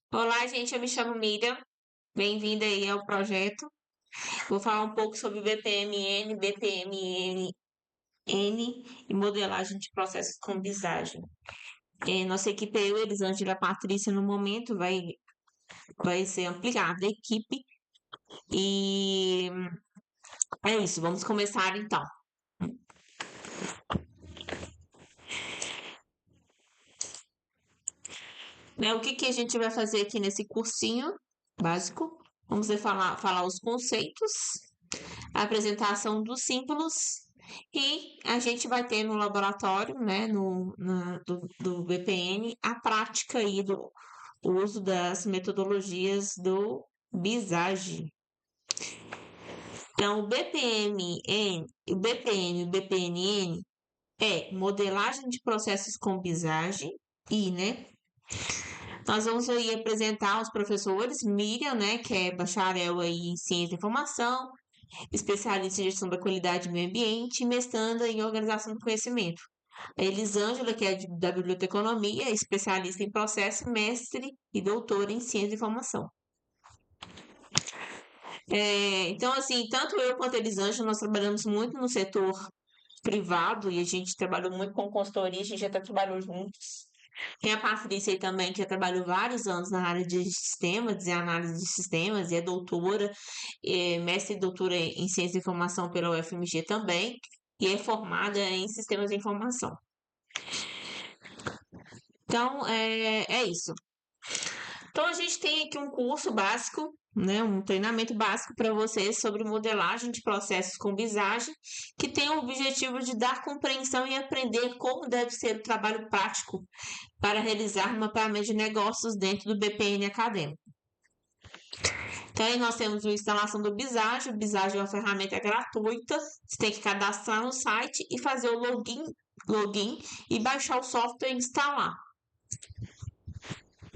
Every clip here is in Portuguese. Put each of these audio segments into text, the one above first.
Olá, gente, eu me chamo Miriam. Bem-vinda aí ao projeto. Vou falar um pouco sobre BPMN, BPMN e modelagem de processos com visagem. Nossa equipe, eu, Elisângela e a Patrícia, no momento vai ser ampliada a equipe e é isso, vamos começar então. Né, o que que a gente vai fazer aqui nesse cursinho básico? Vamos falar os conceitos, a apresentação dos símbolos e a gente vai ter no laboratório, né, do BPN, a prática aí do uso das metodologias do BISAGE. Então, o BPNN é modelagem de processos com BISAGE e, né, nós vamos aí apresentar os professores, Miriam, né, que é bacharel aí em Ciência da Informação, especialista em gestão da qualidade do meio ambiente e mestranda em organização do conhecimento. A Elisângela, que é da biblioteconomia, especialista em processo, mestre e doutora em ciência da informação. Então, assim, tanto eu quanto a Elisângela, nós trabalhamos muito no setor privado e a gente trabalhou muito com consultoria, a gente já trabalhou juntos. Tem a Patrícia aí também, que já trabalhou vários anos na área de sistemas e análise de sistemas, e é doutora, mestre e doutora em ciência da informação pela UFMG também, e é formada em sistemas de informação. Então, é isso. Então, a gente tem aqui um curso básico, né, um treinamento básico para vocês sobre modelagem de processos com visagem, que tem o objetivo de dar compreensão e aprender como deve ser o trabalho prático para realizar um mapeamento de negócios dentro do BPN acadêmico. Então, aí nós temos a instalação do Visage. O Visage é uma ferramenta gratuita. Você tem que cadastrar no site e fazer o login e baixar o software e instalar.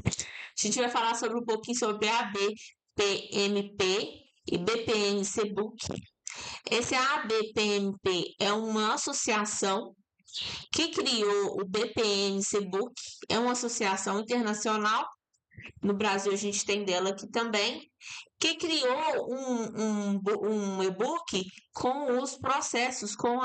A gente vai falar sobre um pouquinho sobre ABPMP e BPN-CBOK. Esse ABPMP é uma associação que criou o BPN-CBOK, é uma associação internacional. No Brasil, a gente tem dela aqui também, que criou um e-book com os processos, com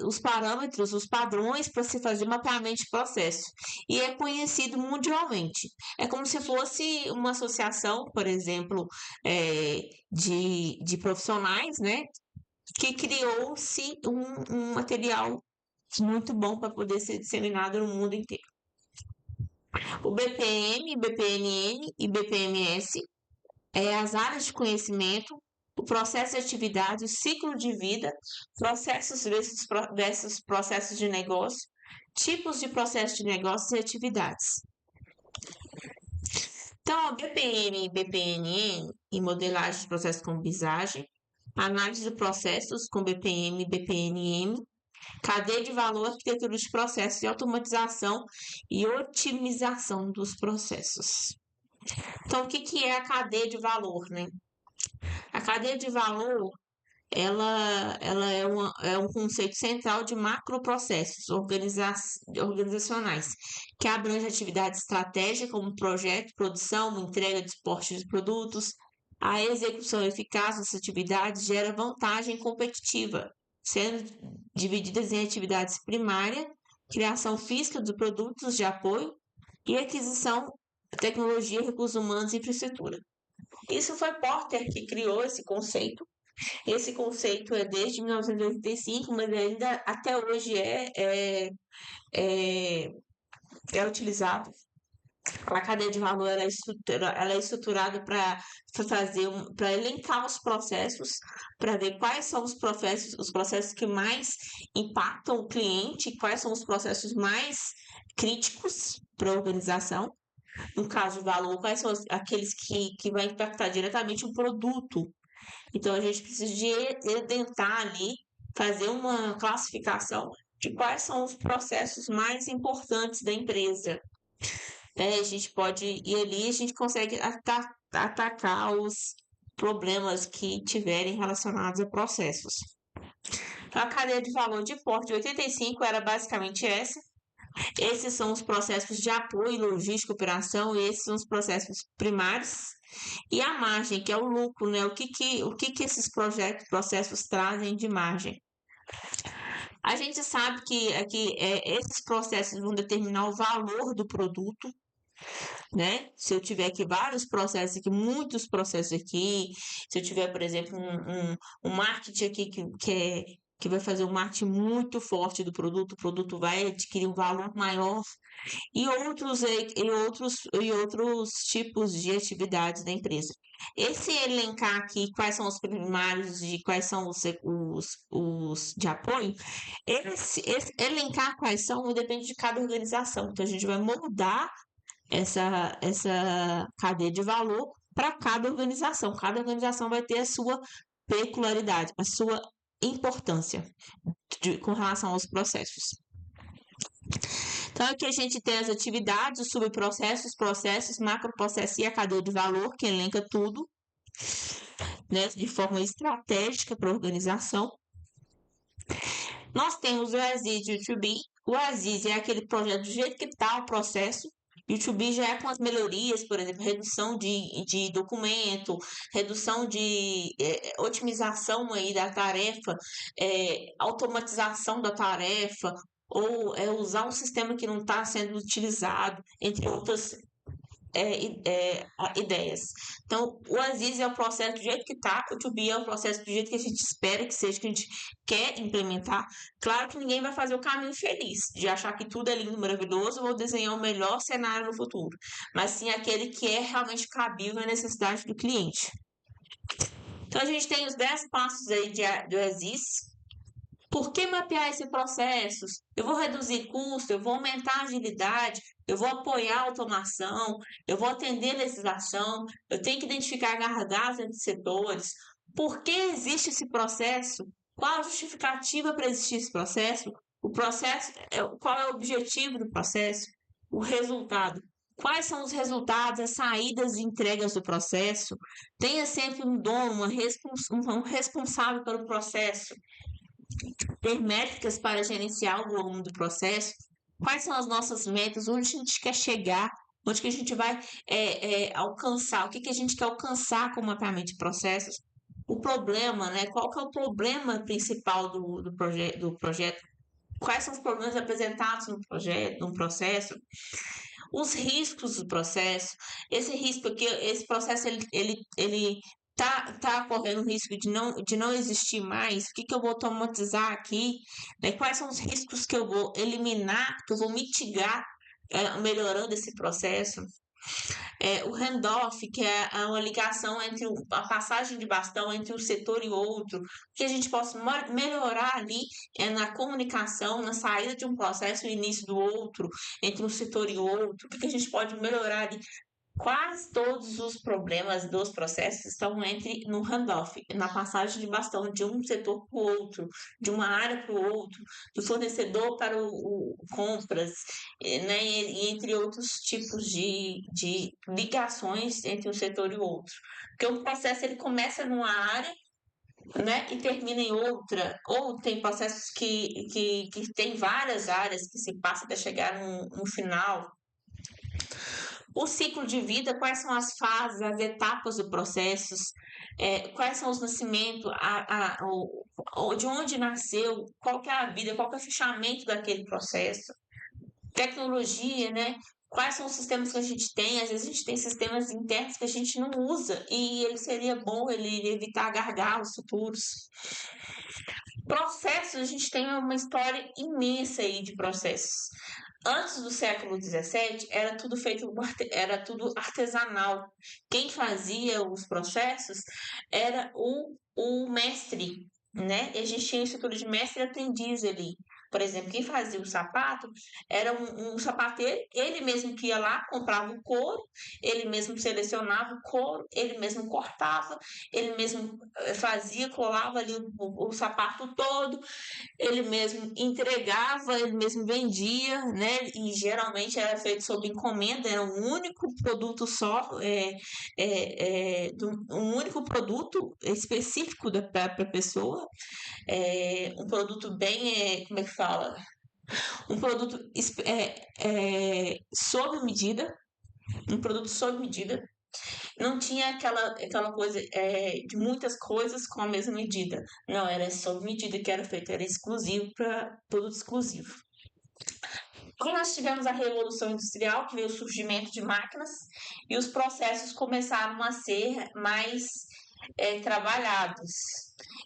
os parâmetros, os padrões para se fazer mapeamento de processo. E é conhecido mundialmente. É como se fosse uma associação, por exemplo, de profissionais, né? Que criou-se um material muito bom para poder ser disseminado no mundo inteiro. O BPM, BPNN e BPMS as áreas de conhecimento, o processo de atividade, o ciclo de vida, processos versus processos de negócio, tipos de processos de negócios e atividades. Então, o BPM e BPNN e modelagem de processos com visagem, análise de processos com BPM e BPNM, cadeia de valor, arquitetura de processos e automatização e otimização dos processos. Então, o que é a cadeia de valor, né? A cadeia de valor, ela é um conceito central de macroprocessos organizacionais, que abrange atividades estratégicas como projeto, produção, entrega de esportes de produtos. A execução eficaz dessas atividades gera vantagem competitiva, sendo divididas em atividades primária, criação física de produtos de apoio e aquisição, tecnologia, recursos humanos e infraestrutura. Isso foi Porter que criou esse conceito. Esse conceito é desde 1985, mas ainda até hoje é utilizado. A cadeia de valor ela é estruturada para para elencar os processos, para ver quais são os processos que mais impactam o cliente, quais são os processos mais críticos para a organização. No caso do valor, quais são aqueles que vai impactar diretamente o produto. Então, a gente precisa de edentar ali, fazer uma classificação de quais são os processos mais importantes da empresa. A gente pode, e ali a gente consegue atacar os problemas que tiverem relacionados a processos. Então, a cadeia de valor de Porte de 85 era basicamente essa. Esses são os processos de apoio, logística, operação, esses são os processos primários. E a margem, que é o lucro, né? O que esses processos trazem de margem? A gente sabe que esses processos vão determinar o valor do produto, né? Se eu tiver aqui vários processos aqui, muitos processos aqui, se eu tiver, por exemplo, um marketing aqui que vai fazer um marketing muito forte do produto, o produto vai adquirir um valor maior e outros tipos de atividades da empresa. Esse elencar aqui quais são os primários e quais são os de apoio, esse elencar quais são depende de cada organização. Então a gente vai moldar essa cadeia de valor para cada organização. Cada organização vai ter a sua peculiaridade, a sua importância com relação aos processos. Então, aqui a gente tem as atividades, os subprocessos, processos, macroprocessos e a cadeia de valor, que elenca tudo, né, de forma estratégica para a organização. Nós temos o Aziz e o To Be. O Aziz é aquele projeto do jeito que está o processo, e o To Be já é com as melhorias, por exemplo, redução de documento, redução de otimização aí da tarefa, automatização da tarefa, ou usar um sistema que não está sendo utilizado, entre outras ideias. Então, o Aziz é o processo do jeito que está, o To Be é o processo do jeito que a gente espera que seja, que a gente quer implementar. Claro que ninguém vai fazer o caminho feliz, de achar que tudo é lindo e maravilhoso, ou desenhar o melhor cenário no futuro, mas sim aquele que é realmente cabível à necessidade do cliente. Então, a gente tem os 10 passos aí do Aziz. Por que mapear esse processo? Eu vou reduzir custo, eu vou aumentar a agilidade, eu vou apoiar a automação, eu vou atender a legislação, eu tenho que identificar gargalos entre setores. Por que existe esse processo? Qual a justificativa para existir esse processo? Qual é o objetivo do processo? O resultado. Quais são os resultados, as saídas e entregas do processo? Tenha sempre um dono, um responsável pelo processo. Ter métricas para gerenciar o volume do processo, quais são as nossas metas, onde a gente quer chegar, onde que a gente vai alcançar, o que a gente quer alcançar com o mapeamento de processos, o problema, né? Qual que é o problema principal do projeto, quais são os problemas apresentados no processo, os riscos do processo, esse processo ele tá correndo o risco de não existir mais, o que eu vou automatizar aqui, né? Quais são os riscos que eu vou eliminar, que eu vou mitigar, melhorando esse processo. O handoff, que é uma ligação entre a passagem de bastão entre um setor e outro, que a gente possa melhorar ali na comunicação, na saída de um processo e início do outro, entre um setor e outro, o que a gente pode melhorar ali. Quase todos os problemas dos processos estão no handoff, na passagem de bastão de um setor para o outro, de uma área para o outro, do fornecedor para o compras, né, e entre outros tipos de ligações entre um setor e o outro. Porque um processo ele começa numa área, né, e termina em outra, ou tem processos que tem várias áreas que se passa até chegar no final. O ciclo de vida, quais são as fases, as etapas do processo, quais são os nascimentos, de onde nasceu, qual que é a vida, qual que é o fechamento daquele processo. Tecnologia, né? Quais são os sistemas que a gente tem? Às vezes a gente tem sistemas internos que a gente não usa e ele seria bom, ele iria evitar gargalos futuros. Processos, a gente tem uma história imensa aí de processos. Antes do século XVII, era tudo artesanal. Quem fazia os processos era o mestre, né? E a gente tinha a estrutura de mestre e aprendiz ali. Por exemplo, quem fazia o sapato era um sapateiro, ele mesmo que ia lá, comprava o couro, ele mesmo selecionava o couro, ele mesmo cortava, ele mesmo fazia, colava ali o sapato todo, ele mesmo entregava, ele mesmo vendia, né? E geralmente era feito sob encomenda, era um único produto só, um único produto específico para a pessoa, um produto bem, como é que fala? Um produto sob medida, um produto sob medida. Não tinha aquela coisa de muitas coisas com a mesma medida. Não, era sob medida que era feito, era exclusivo para produto exclusivo. Quando nós tivemos a Revolução Industrial, que veio o surgimento de máquinas, e os processos começaram a ser mais trabalhados.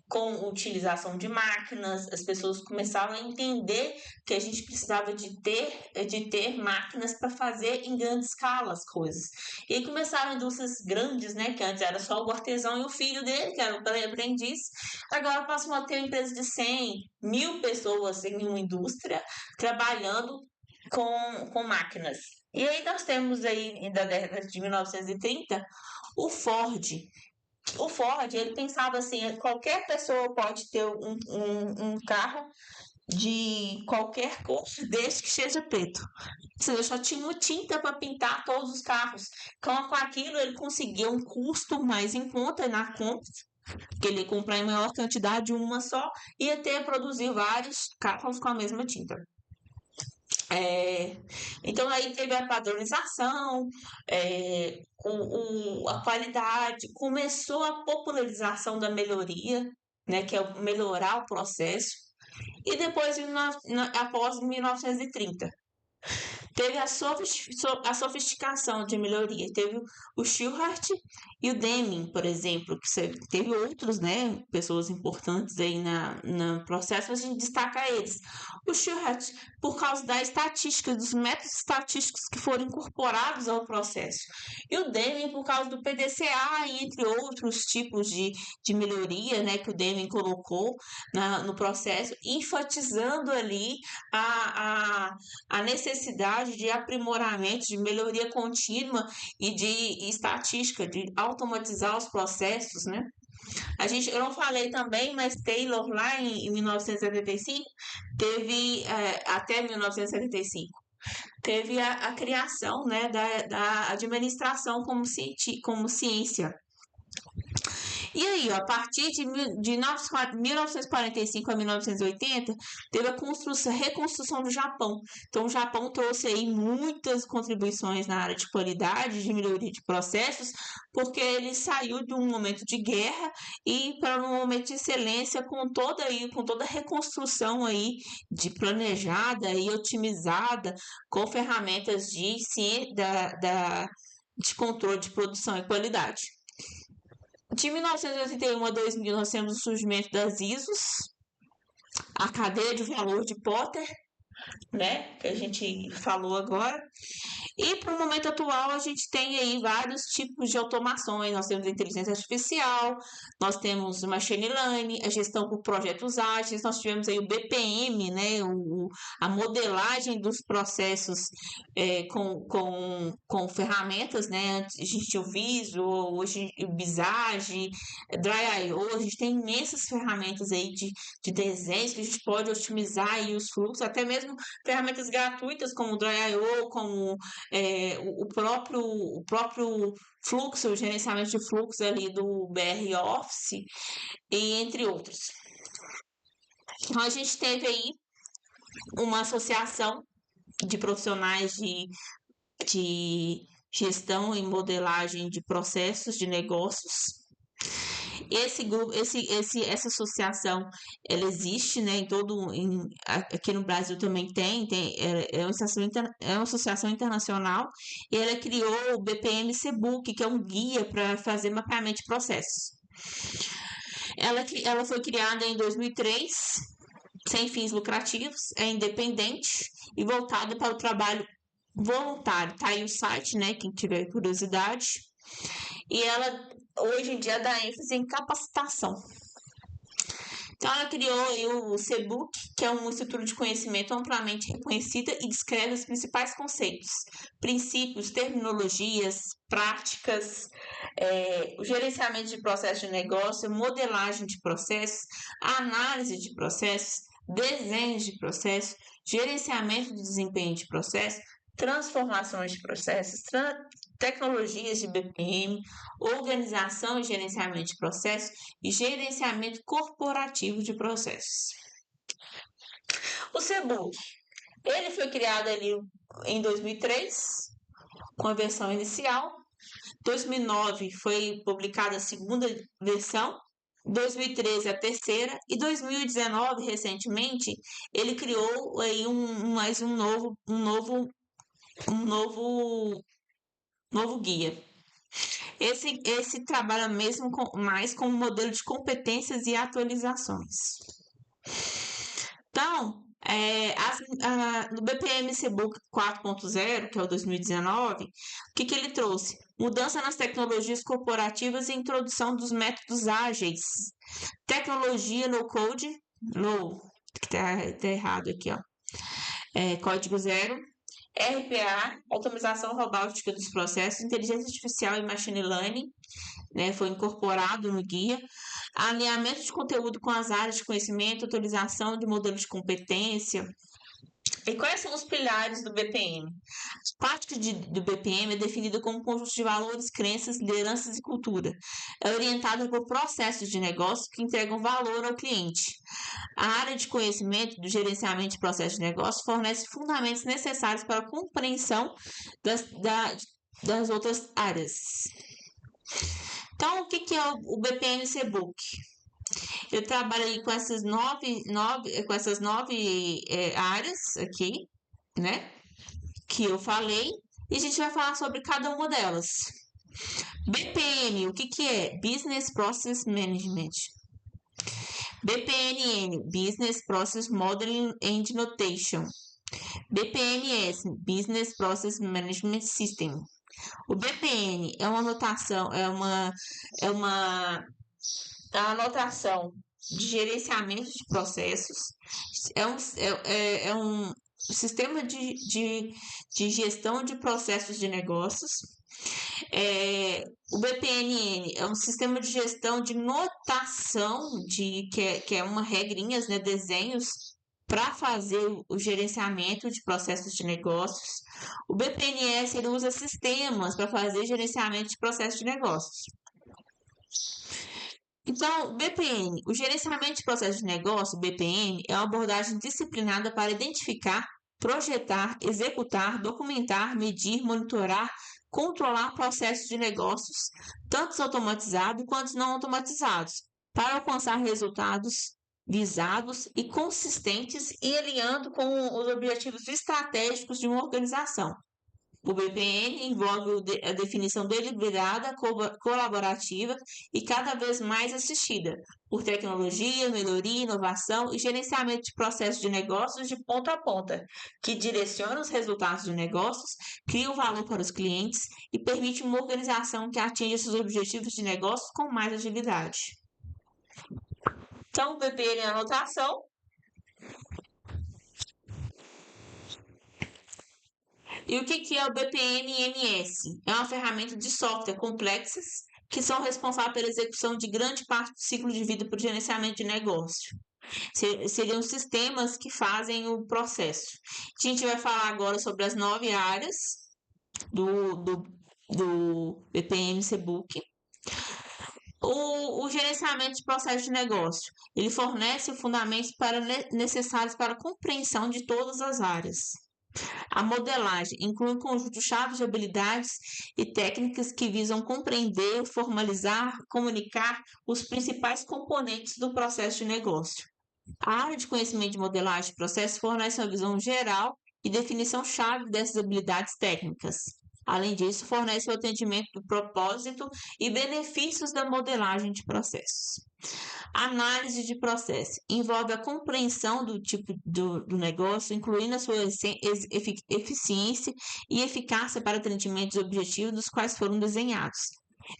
Com a utilização de máquinas, as pessoas começaram a entender que a gente precisava de ter máquinas para fazer em grande escala as coisas. E aí começaram indústrias grandes, né, que antes era só o artesão e o filho dele, que era o aprendiz. Agora passam a ter uma empresa de 100, 1000 pessoas em uma indústria trabalhando com máquinas. E aí nós temos aí, da década de 1930, o Ford. O Ford, ele pensava assim, qualquer pessoa pode ter um carro de qualquer cor, desde que seja preto. Ou seja, só tinha uma tinta para pintar todos os carros. Com aquilo, ele conseguia um custo mais em conta na compra, que ele ia comprar em maior quantidade, uma só, e ia ter produzir vários carros com a mesma tinta. Então aí teve a padronização, a qualidade, começou a popularização da melhoria, né, que é melhorar o processo, e depois, após 1930, teve a sofisticação de melhoria. Teve o Stewart e o Deming, por exemplo, que teve outros, né, pessoas importantes aí no processo, mas a gente destaca eles. O Stewart, por causa da estatística, dos métodos estatísticos que foram incorporados ao processo. E o Deming, por causa do PDCA, entre outros tipos de melhoria, né, que o Deming colocou no processo, enfatizando ali a necessidade de aprimoramento, de melhoria contínua e de estatística, de automatizar os processos, né? Eu não falei também, mas Taylor lá em 1975 teve até 1975 teve a criação, né, da administração como ciência. E aí, ó, a partir de 1945 a 1980, teve a reconstrução do Japão. Então, o Japão trouxe aí muitas contribuições na área de qualidade, de melhoria de processos, porque ele saiu de um momento de guerra e para um momento de excelência com toda a reconstrução aí de planejada e otimizada com ferramentas de controle de produção e qualidade. De 1981 a 2000, nós temos o surgimento das ISOs, a cadeia de valor de Porter, né, que a gente falou agora. E para o momento atual, a gente tem aí vários tipos de automações. Nós temos a inteligência artificial, nós temos o machine learning, a gestão por projetos ágeis, nós tivemos aí o BPM, né, a modelagem dos processos com ferramentas, né, a gente tinha o Visio, hoje o Visage, Dry.io, a gente tem imensas ferramentas aí de desenhos que a gente pode otimizar aí os fluxos, até mesmo ferramentas gratuitas como o Dry.io, como o próprio fluxo, o gerenciamento de fluxo ali do BR Office, e entre outros. Então, a gente teve aí uma associação de profissionais de gestão e modelagem de processos de negócios. Essa associação, ela existe, né, aqui no Brasil também é uma associação internacional, e ela criou o BPM C-Book, que é um guia para fazer mapeamento de processos. Ela foi criada em 2003, sem fins lucrativos, é independente e voltada para o trabalho voluntário. Tá aí o site, né, quem tiver curiosidade. E ela, hoje em dia, dá ênfase em capacitação. Então, ela criou o C-Book, que é uma estrutura de conhecimento amplamente reconhecida e descreve os principais conceitos, princípios, terminologias, práticas, o gerenciamento de processos de negócio, modelagem de processos, análise de processos, desenhos de processos, gerenciamento de desempenho de processos, transformações de processos, tecnologias de BPM, organização e gerenciamento de processos e gerenciamento corporativo de processos. O C-Book, Ele foi criado ali em 2003, com a versão inicial. 2009 foi publicada a segunda versão. 2013 a terceira e 2019 recentemente ele criou aí mais um novo guia. Esse trabalha mesmo mais com o modelo de competências e atualizações. Então, no BPM-C Book 4.0, que é o 2019, o que ele trouxe? Mudança nas tecnologias corporativas e introdução dos métodos ágeis. Tecnologia no code, que tá errado aqui, ó. Código zero. RPA, automatização robótica dos processos, inteligência artificial e machine learning, né, foi incorporado no guia. Alinhamento de conteúdo com as áreas de conhecimento, atualização de modelo de competência. E quais são os pilares do BPM? A prática do BPM é definida como um conjunto de valores, crenças, lideranças e cultura. É orientada por processos de negócio que entregam valor ao cliente. A área de conhecimento do gerenciamento de processos de negócio fornece fundamentos necessários para a compreensão das outras áreas. Então, o que é o BPM-C Book? Eu trabalho aí com essas nove áreas aqui, né? Que eu falei, e a gente vai falar sobre cada uma delas. BPM, o que é? Business Process Management. BPNN, Business Process Modeling and Notation. BPMS, Business Process Management System. O BPN é uma anotação, é uma anotação de gerenciamento de processos, é um sistema de gestão de processos de negócios. O BPNN é um sistema de gestão de notação, que é uma regrinhas, né, desenhos para fazer o gerenciamento de processos de negócios. O BPNS ele usa sistemas para fazer gerenciamento de processos de negócios. Então, BPM, o gerenciamento de processos de negócio, BPM, é uma abordagem disciplinada para identificar, projetar, executar, documentar, medir, monitorar, controlar processos de negócios, tanto automatizados quanto não automatizados, para alcançar resultados visados e consistentes e alinhando com os objetivos estratégicos de uma organização. O BPN envolve a definição deliberada, colaborativa e cada vez mais assistida por tecnologia, melhoria, inovação e gerenciamento de processos de negócios de ponta a ponta, que direciona os resultados de negócios, cria o valor para os clientes e permite uma organização que atinja seus objetivos de negócios com mais agilidade. Então, o BPN é a anotação. E o que é o BPM-MS? É uma ferramenta de software complexas que são responsáveis pela execução de grande parte do ciclo de vida para o gerenciamento de negócio. Seriam sistemas que fazem o processo. A gente vai falar agora sobre as 9 áreas do BPM-C Book. O gerenciamento de processo de negócio. Ele fornece fundamentos necessários para a compreensão de todas as áreas. A modelagem inclui um conjunto chave de habilidades e técnicas que visam compreender, formalizar, comunicar os principais componentes do processo de negócio. A área de conhecimento de modelagem de processos fornece uma visão geral e definição chave dessas habilidades técnicas. Além disso, fornece o atendimento do propósito e benefícios da modelagem de processos. Análise de processo envolve a compreensão do tipo do negócio, incluindo a sua eficiência e eficácia para atendimento dos objetivos dos quais foram desenhados.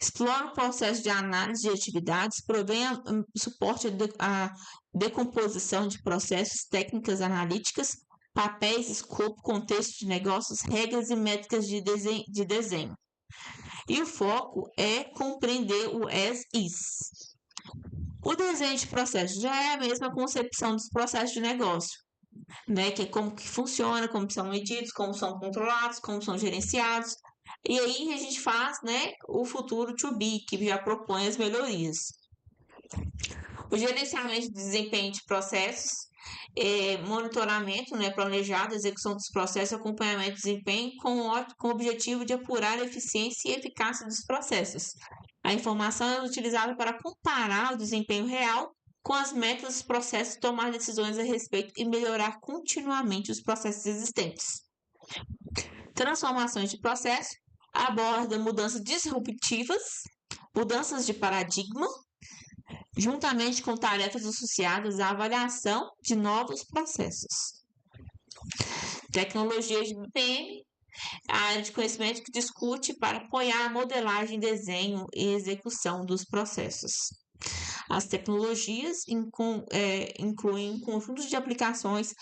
Explora o processo de análise de atividades, provém suporte à decomposição de processos, técnicas analíticas, papéis, escopo, contexto de negócios, regras e métricas de desenho. E o foco é compreender o as-is. O desenho de processo já é a mesma concepção dos processos de negócio, né? Que é como que funciona, como são medidos, como são controlados, como são gerenciados. E aí a gente faz, né, o futuro to be, que já propõe as melhorias. O gerenciamento de desempenho de processos monitoramento, né, planejado, execução dos processos, acompanhamento do desempenho com o objetivo de apurar a eficiência e eficácia dos processos. A informação é utilizada para comparar o desempenho real com as metas dos processos, tomar decisões a respeito e melhorar continuamente os processos existentes. Transformações de processo aborda mudanças disruptivas, mudanças de paradigma, juntamente com tarefas associadas à avaliação de novos processos. Tecnologias de BPM, a área de conhecimento que discute para apoiar a modelagem, desenho e execução dos processos. As tecnologias incluem conjuntos de aplicações,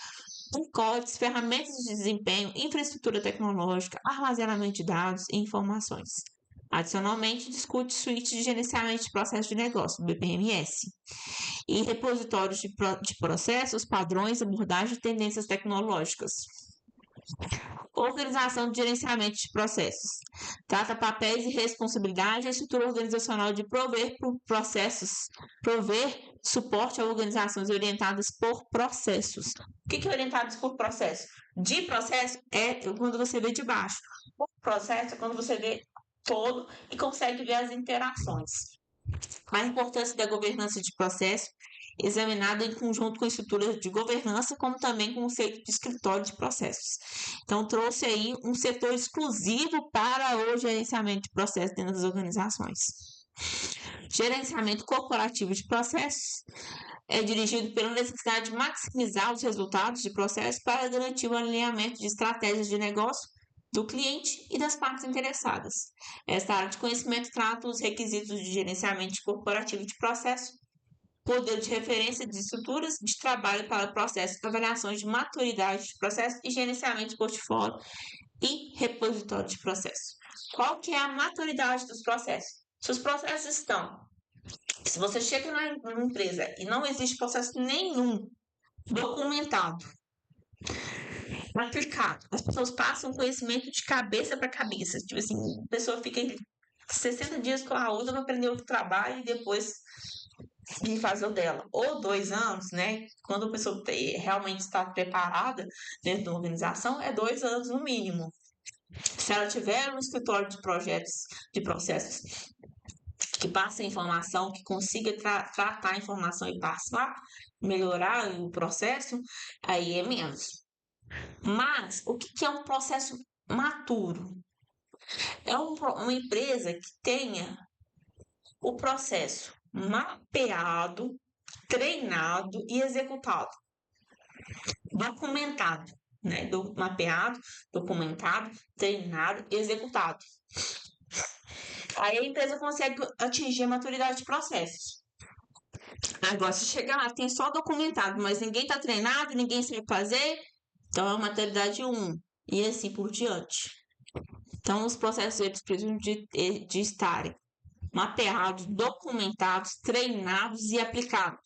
pacotes, ferramentas de desempenho, infraestrutura tecnológica, armazenamento de dados e informações. Adicionalmente, discute suíte de gerenciamento de processo de negócio, BPMS, e repositórios de processos, padrões, abordagem e tendências tecnológicas. Organização de gerenciamento de processos. Trata papéis e responsabilidade da estrutura organizacional de prover suporte a organizações orientadas por processos. O que é orientados por processo? De processo é quando você vê de baixo. Por processo é quando você vê todo e consegue ver as interações. A importância da governança de processo, examinada em conjunto com estruturas de governança, como também com o conceito de escritório de processos. Então, trouxe aí um setor exclusivo para o gerenciamento de processos dentro das organizações. Gerenciamento corporativo de processos é dirigido pela necessidade de maximizar os resultados de processos para garantir o alinhamento de estratégias de negócio do cliente e das partes interessadas. Esta área de conhecimento trata os requisitos de gerenciamento corporativo de processo, modelo de referência de estruturas de trabalho para processos, avaliações de maturidade de processo e gerenciamento de portfólio e repositório de processo. Qual que é a maturidade dos processos? Se os processos estão, se você chega numa empresa e não existe processo nenhum documentado, aplicado, as pessoas passam conhecimento de cabeça para cabeça, tipo assim, a pessoa fica 60 dias com a outra para aprender o trabalho e depois vir fazer o dela, ou 2 anos, né? Quando a pessoa realmente está preparada dentro da organização, é 2 anos no mínimo. Se ela tiver um escritório de projetos, de processos que passe a informação, que consiga tratar a informação e passar, melhorar o processo, aí é menos. Mas o que é um processo maturo? É uma empresa que tenha o processo mapeado, treinado e executado. Documentado, né? Mapeado, documentado, treinado e executado. Aí a empresa consegue atingir a maturidade de processos. Agora, se chegar lá, tem só documentado, mas ninguém está treinado, ninguém sabe fazer, então é a maturidade 1, e assim por diante. Então, os processos eles precisam de estarem mapeados, documentados, treinados e aplicados.